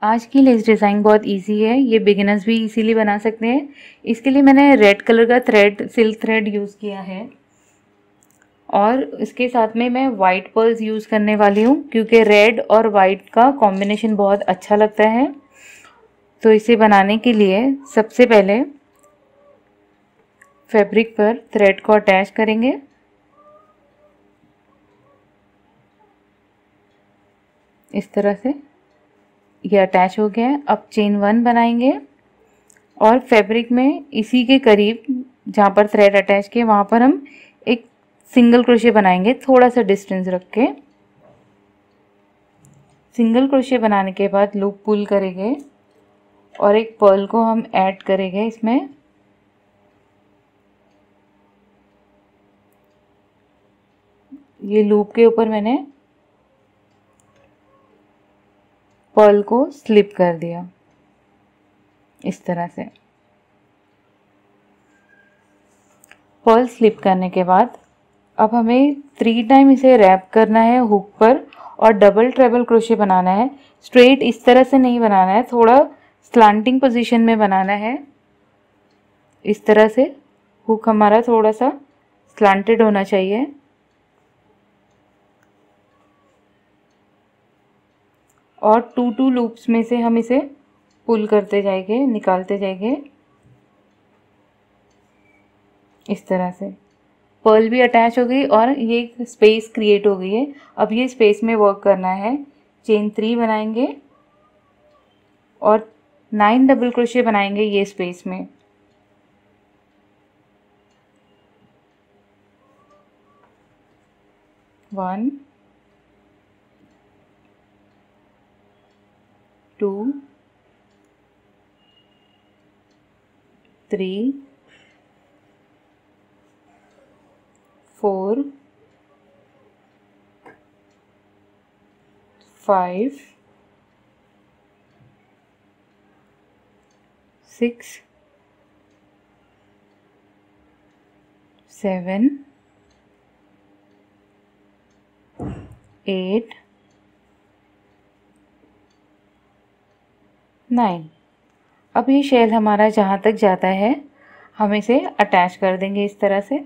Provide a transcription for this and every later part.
आज की less design बहुत इजी है, ये बिगिनर्स भी इजीली बना सकते हैं। इसके लिए मैंने रेड कलर का थ्रेड, सिल्क थ्रेड यूज़ किया है और इसके साथ में मैं वाइट पर्ल्स यूज़ करने वाली हूँ क्योंकि रेड और वाइट का कॉम्बिनेशन बहुत अच्छा लगता है। तो इसे बनाने के लिए सबसे पहले फैब्रिक पर थ्रेड को अटैच करेंगे। इस तरह से ये अटैच हो गया है। अब चेन 1 बनाएंगे और फैब्रिक में इसी के करीब जहाँ पर थ्रेड अटैच किए वहाँ पर हम एक सिंगल क्रोशे बनाएंगे, थोड़ा सा डिस्टेंस रख के। सिंगल क्रोशे बनाने के बाद लूप पुल करेंगे और एक पर्ल को हम ऐड करेंगे इसमें। ये लूप के ऊपर मैंने पर्ल को स्लिप कर दिया इस तरह से। पर्ल स्लिप करने के बाद अब हमें 3 टाइम इसे रैप करना है हुक पर और डबल ट्रेबल क्रोशे बनाना है। स्ट्रेट इस तरह से नहीं बनाना है, थोड़ा स्लांटिंग पोजीशन में बनाना है। इस तरह से हुक हमारा थोड़ा सा स्लांटेड होना चाहिए। और 2 लूप्स में से हम इसे पुल करते जाएंगे, निकालते जाएंगे इस तरह से। पर्ल भी अटैच हो गई और ये एक स्पेस क्रिएट हो गई है। अब ये स्पेस में वर्क करना है। चेन 3 बनाएंगे और 9 डबल क्रोशे बनाएंगे ये स्पेस में। वन, 2, 3, 4, 5, 6, 7, 8, 9। अब ये शेल हमारा जहाँ तक जाता है हम इसे अटैच कर देंगे इस तरह से।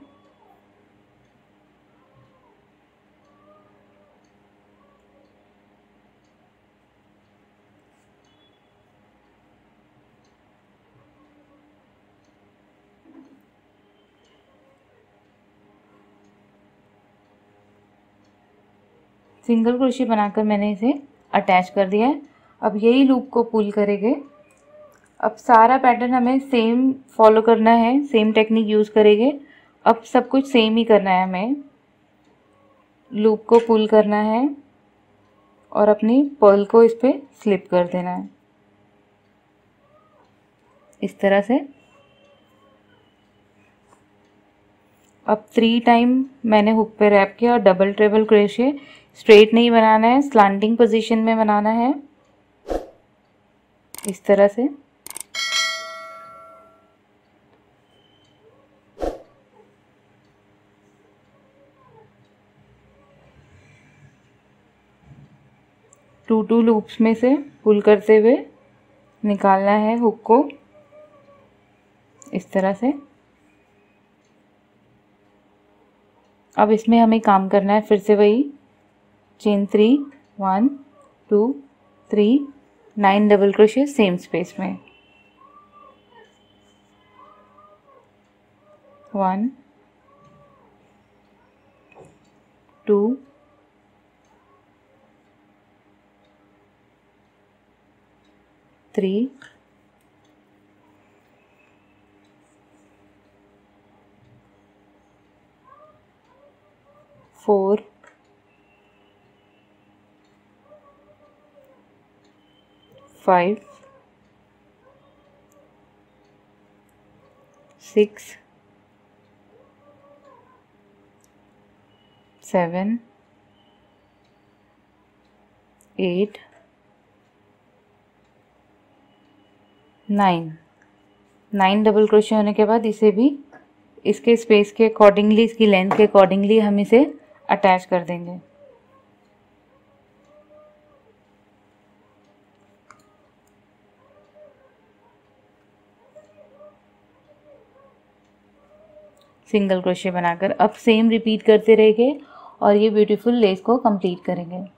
सिंगल क्रोशे बनाकर मैंने इसे अटैच कर दिया है। अब यही लूप को पुल करेंगे। अब सारा पैटर्न हमें सेम फॉलो करना है, सेम टेक्निक यूज़ करेंगे। अब सब कुछ सेम ही करना है हमें। लूप को पुल करना है और अपनी पर्ल को इस पर स्लिप कर देना है इस तरह से। अब 3 टाइम मैंने हुक पे रैप किया और डबल ट्रेबल क्रोशे। स्ट्रेट नहीं बनाना है, स्लांटिंग पोजीशन में बनाना है इस तरह से। टू लूप्स में से पुल करते हुए निकालना है हुक को इस तरह से। अब इसमें हमें काम करना है फिर से वही chain 3, 1, 2, 3, 9 double crochet same space में। 1, 2, 3, 4, 5, 6, 7, 8, 9 डबल क्रोशे होने के बाद इसे भी इसके स्पेस के अकॉर्डिंगली, इसकी लेंथ के अकॉर्डिंगली हम इसे अटैच कर देंगे। सिंगल क्रोशे बनाकर। अब सेम रिपीट करते रहेंगे और ये ब्यूटीफुल लेस को कंप्लीट करेंगे।